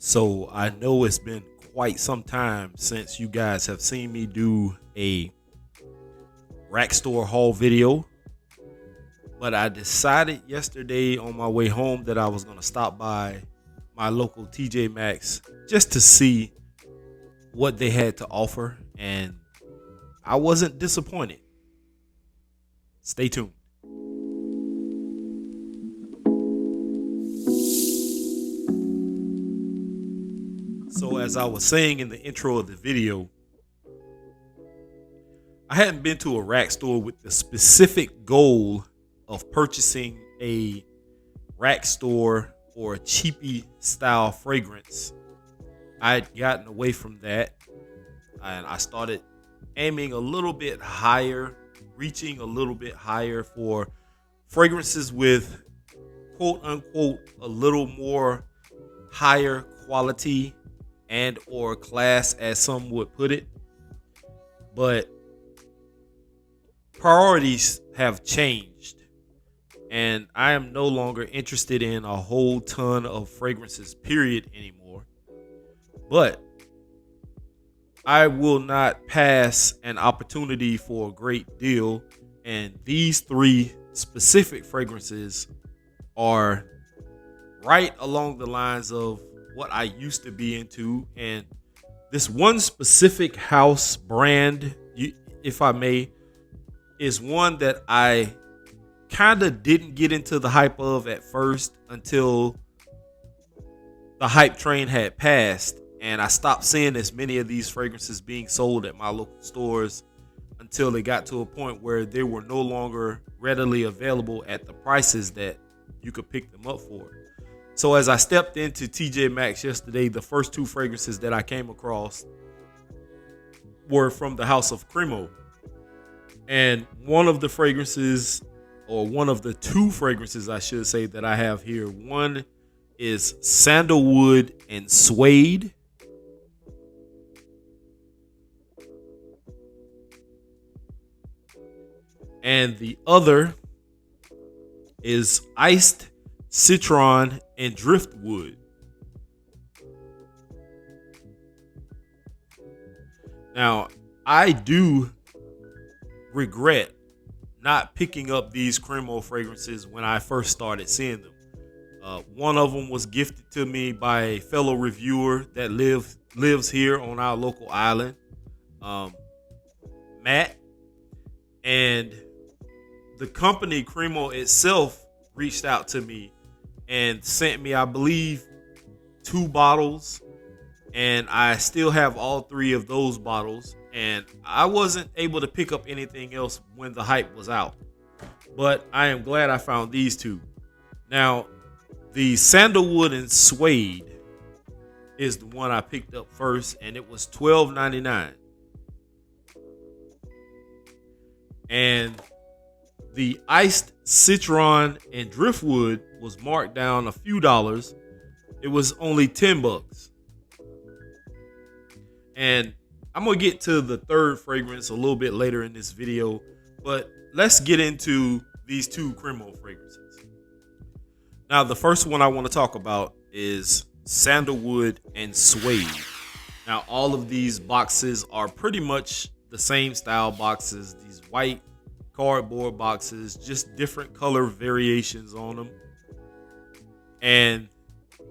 So I know it's been quite some time since you guys have seen me do a rack store haul video, but I decided yesterday on my way home that I was going to stop by my local Tj Maxx just to see what they had to offer, and I wasn't disappointed. Stay tuned. So as I was saying in the intro of the video, I hadn't been to a rack store with the specific goal of purchasing a rack store or a cheapie style fragrance. I had gotten away from that, and I started aiming a little bit higher, reaching a little bit higher for fragrances with quote unquote a little more higher quality and or class, as some would put it. But priorities have changed, and I am no longer interested in a whole ton of fragrances period anymore. But I will not pass an opportunity for a great deal, and these three specific fragrances are right along the lines of what I used to be into. And this one specific house brand, if I may, is one that I kind of didn't get into the hype of at first until the hype train had passed, and I stopped seeing as many of these fragrances being sold at my local stores until they got to a point where they were no longer readily available at the prices that you could pick them up for. So as I stepped into TJ Maxx yesterday, the first two fragrances that I came across were from the House of Cremo. And one of the fragrances, or one of the two fragrances I should say, that I have here, one is Sandalwood and Suede. And the other is Iced Citron and Driftwood. Now, I do regret not picking up these Cremo fragrances when I first started seeing them. One of them was gifted to me by a fellow reviewer that lives here on our local island, Matt. And the company Cremo itself reached out to me and sent me, I believe, 2 bottles. And I still have all 3 of those bottles. And I wasn't able to pick up anything else when the hype was out. But I am glad I found these 2. Now, the Sandalwood and Suede is the one I picked up first, and it was $12.99. And the Iced Citron and Driftwood was marked down a few dollars. It was only $10. And I'm going to get to the third fragrance a little bit later in this video, but let's get into these 2 Cremo fragrances. Now, the first one I want to talk about is Sandalwood and Suede. Now, all of these boxes are pretty much the same style boxes, these white cardboard boxes, just different color variations on them. And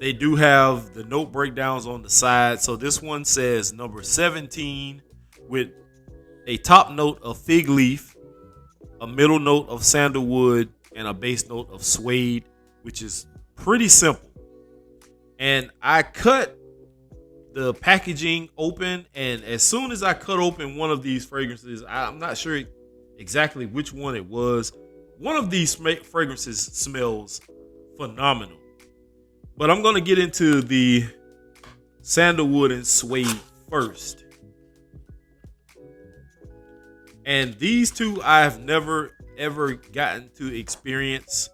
they do have the note breakdowns on the side. So this one says number 17 with a top note of fig leaf, a middle note of sandalwood, and a base note of suede, which is pretty simple. And I cut the packaging open, and as soon as I cut open one of these fragrances, I'm not sure exactly which one it was. One of these fragrances smells phenomenal. But I'm going to get into the Sandalwood and Suede first. And these 2 I've never ever gotten to experience,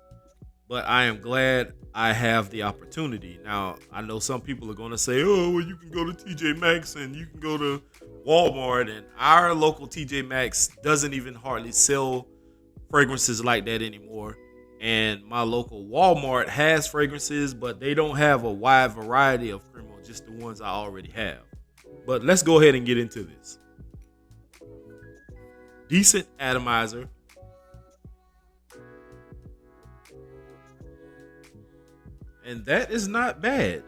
but I am glad I have the opportunity. Now, I know some people are going to say, oh, well, you can go to TJ Maxx and you can go to Walmart, and our local TJ Maxx doesn't even hardly sell fragrances like that anymore. And my local Walmart has fragrances, but they don't have a wide variety of Cremo just the ones I already have. But let's go ahead and get into this. Decent atomizer. And that is not bad.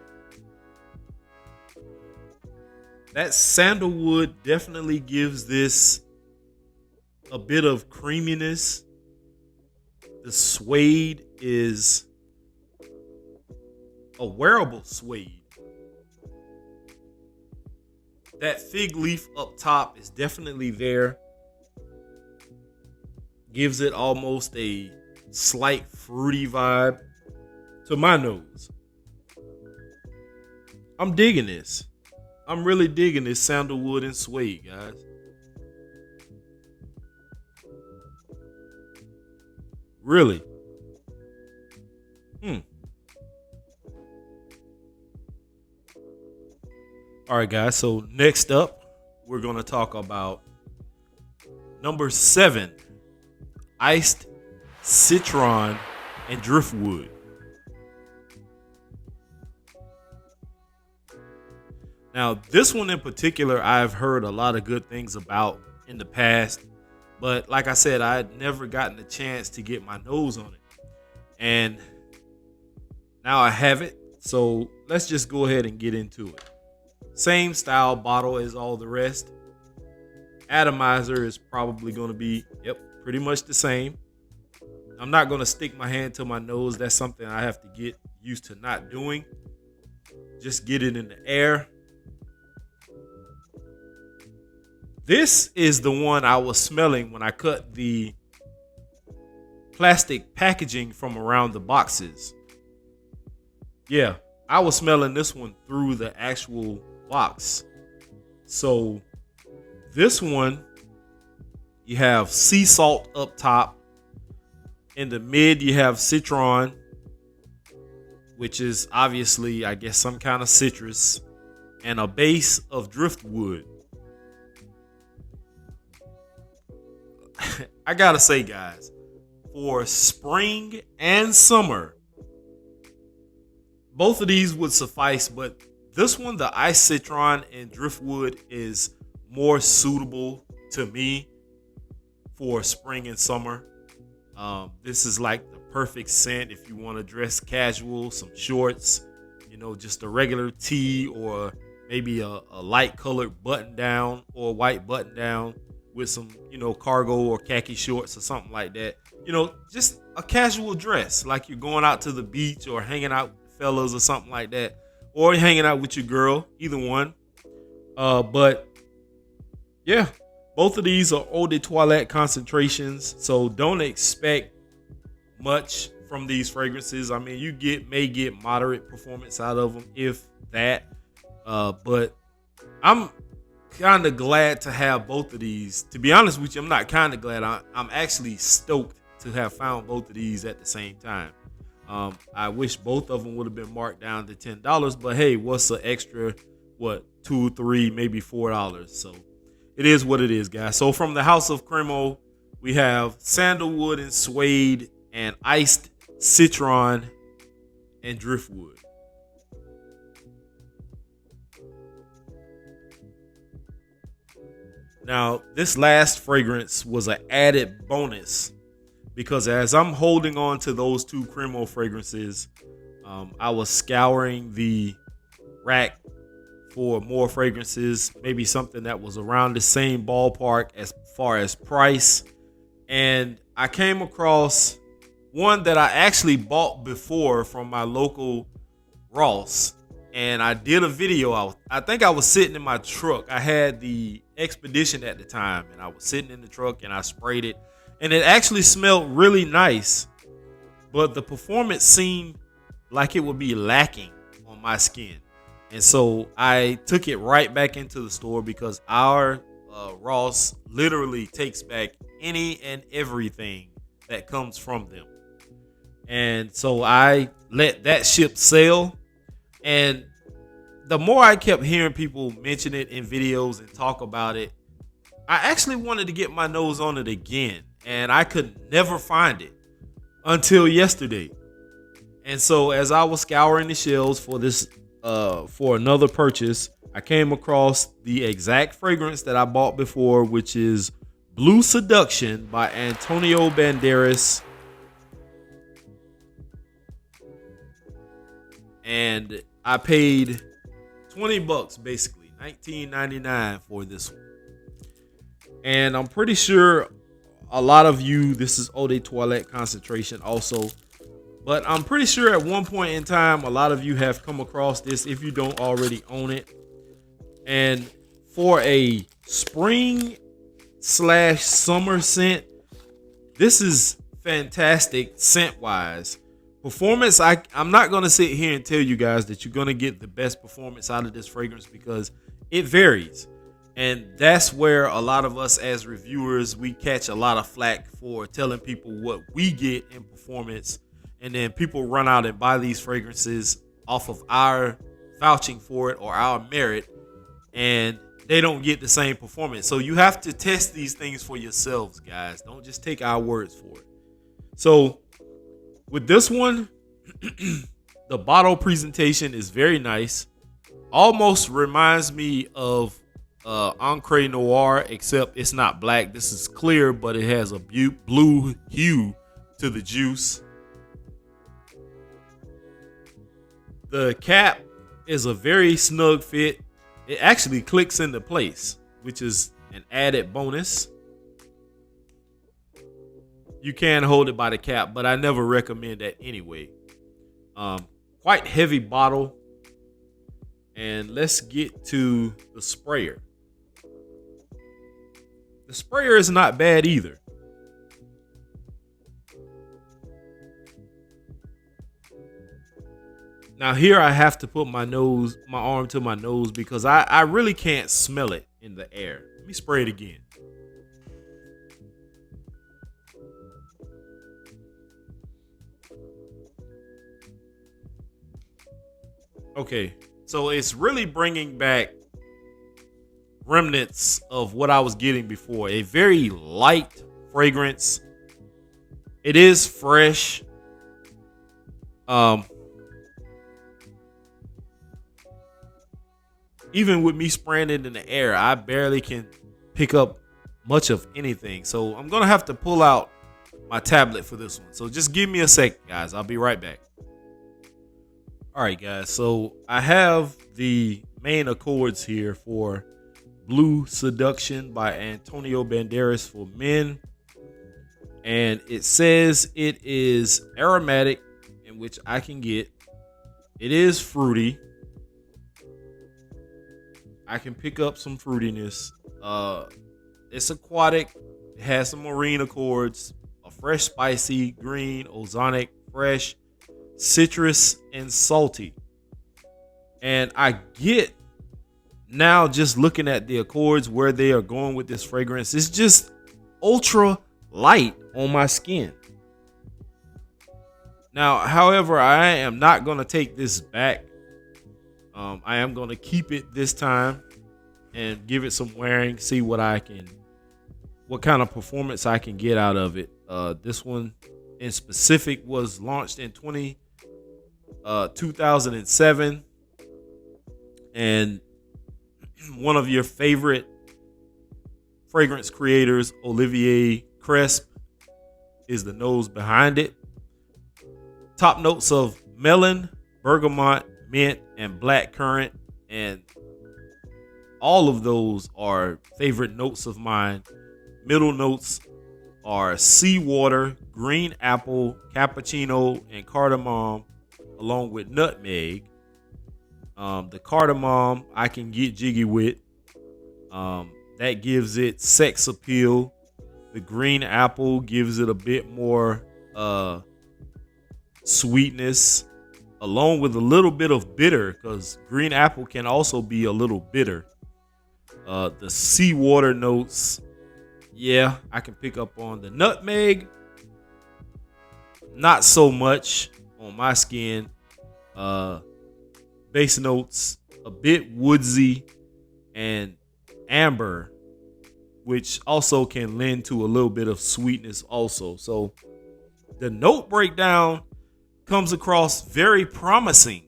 That sandalwood definitely gives this a bit of creaminess. The suede is a wearable suede. That fig leaf up top is definitely there. Gives it almost a slight fruity vibe to my nose. I'm digging this. I'm really digging this sandalwood and suede, guys. Really. All right, guys. So next up, we're going to talk about number 7, iced Citron and Driftwood. Now, this one in particular, I've heard a lot of good things about in the past. But like I said, I had never gotten a chance to get my nose on it. And now I have it. So let's just go ahead and get into it. Same style bottle as all the rest. Atomizer is probably going to be, pretty much the same. I'm not going to stick my hand to my nose. That's something I have to get used to not doing. Just get it in the air. This is the one I was smelling when I cut the plastic packaging from around the boxes. Yeah, I was smelling this one through the actual box. So this one, you have sea salt up top. In the mid, you have Citron, which is obviously, I guess, some kind of citrus, and a base of driftwood. I gotta say, guys, for spring and summer, both of these would suffice, but this one, the Ice Citron and Driftwood, is more suitable to me for spring and summer. This is like the perfect scent if you want to dress casual, some shorts, just a regular tee, or maybe a light colored button down or white button down with some, cargo or khaki shorts or something like that. Just a casual dress, like you're going out to the beach or hanging out with fellas or something like that, or hanging out with your girl, either one. But yeah, both of these are eau de toilette concentrations, so don't expect much from these fragrances. I mean, you may get moderate performance out of them, if that. But I'm kind of glad to have both of these. To be honest with you, I'm not kind of glad. I'm actually stoked to have found both of these at the same time. I wish both of them would have been marked down to $10, but hey, what's an extra, $2, $3, maybe $4? So it is what it is, guys. So from the House of Cremo, we have sandalwood and suede and iced Citron and Driftwood. Now, this last fragrance was an added bonus because as I'm holding on to those two Cremo fragrances, I was scouring the rack for more fragrances, maybe something that was around the same ballpark as far as price. And I came across one that I actually bought before from my local Ross. And I did a video. I think I was sitting in my truck. I had the Expedition at the time, and I was sitting in the truck and I sprayed it. And it actually smelled really nice, but the performance seemed like it would be lacking on my skin. And so I took it right back into the store because our Ross literally takes back any and everything that comes from them. And so I let that ship sail. And the more I kept hearing people mention it in videos and talk about it, I actually wanted to get my nose on it again. And I could never find it until yesterday. And so as I was scouring the shelves for this for another purchase, I came across the exact fragrance that I bought before, which is Blue Seduction by Antonio Banderas. And I paid $20 basically, $19.99 for this one. And I'm pretty sure a lot of you, this is Eau de Toilette concentration also, but I'm pretty sure at one point in time, a lot of you have come across this if you don't already own it. And for a spring / summer scent, this is fantastic scent wise. Performance, I'm not going to sit here and tell you guys that you're going to get the best performance out of this fragrance because it varies. And that's where a lot of us as reviewers, we catch a lot of flack for telling people what we get in performance. And then people run out and buy these fragrances off of our vouching for it or our merit, and they don't get the same performance. So you have to test these things for yourselves, guys. Don't just take our words for it. So with this one, the bottle presentation is very nice. Almost reminds me of Encre Noir, except it's not black. This is clear, but it has a blue hue to the juice. The cap is a very snug fit. It actually clicks into place, which is an added bonus. You can hold it by the cap, but I never recommend that anyway. Quite heavy bottle. And let's get to the sprayer. The sprayer is not bad either. Now here I have to put my arm to my nose because I really can't smell it in the air. Let me spray it again. Okay, so it's really bringing back remnants of what I was getting before. A very light fragrance. It is fresh. Even with me spraying it in the air, I barely can pick up much of anything. So I'm going to have to pull out my tablet for this one. So just give me a second, guys. I'll be right back. All right, guys. So I have the main accords here for Blue Seduction by Antonio Banderas for men. And it says it is aromatic, in which I can get. It is fruity. I can pick up some fruitiness. It's aquatic. It has some marine accords. A fresh, spicy, green, ozonic, fresh, citrus, and salty. And I get now, just looking at the accords, where they are going with this fragrance. It's just ultra light on my skin. Now, however, I am not going to take this back. I am going to keep it this time and give it some wearing, see what kind of performance I can get out of it. This one in specific was launched in 2007. And one of your favorite fragrance creators, Olivier Cresp, is the nose behind it. Top notes of melon, bergamot, mint, and black currant, and all of those are favorite notes of mine. Middle notes are seawater, green apple, cappuccino, and cardamom, along with nutmeg. The cardamom I can get jiggy with. That gives it sex appeal. The green apple gives it a bit more sweetness, along with a little bit of bitter, because green apple can also be a little bitter. The seawater notes, yeah, I can pick up on. The nutmeg, not so much on my skin. Base notes, a bit woodsy, and amber, which also can lend to a little bit of sweetness also. So the note breakdown comes across very promising.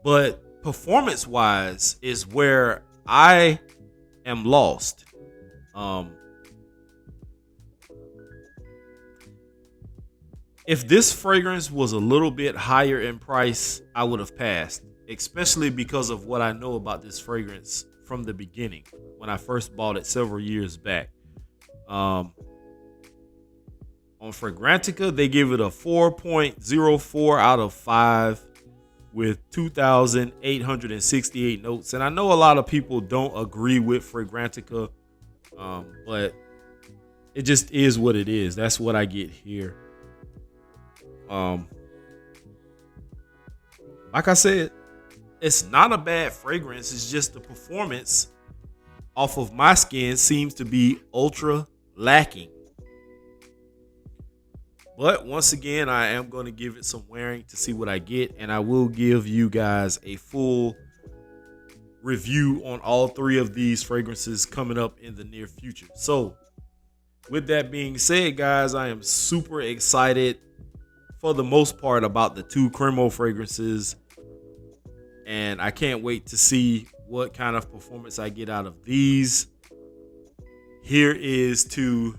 But performance wise is where I am lost. Um, if this fragrance was a little bit higher in price, I would have passed, especially because of what I know about this fragrance from the beginning when I first bought it several years back. Um, on Fragrantica, they give it a 4.04 out of 5 with 2,868 notes. And I know a lot of people don't agree with Fragrantica, but it just is what it is. That's what I get here. Like I said, it's not a bad fragrance. It's just the performance off of my skin seems to be ultra lacking. But once again, I am going to give it some wearing to see what I get. And I will give you guys a full review on all three of these fragrances coming up in the near future. So with that being said, guys, I am super excited for the most part about the two Cremo fragrances. And I can't wait to see what kind of performance I get out of these. Here is to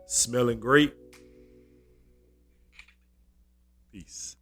smelling great. Peace.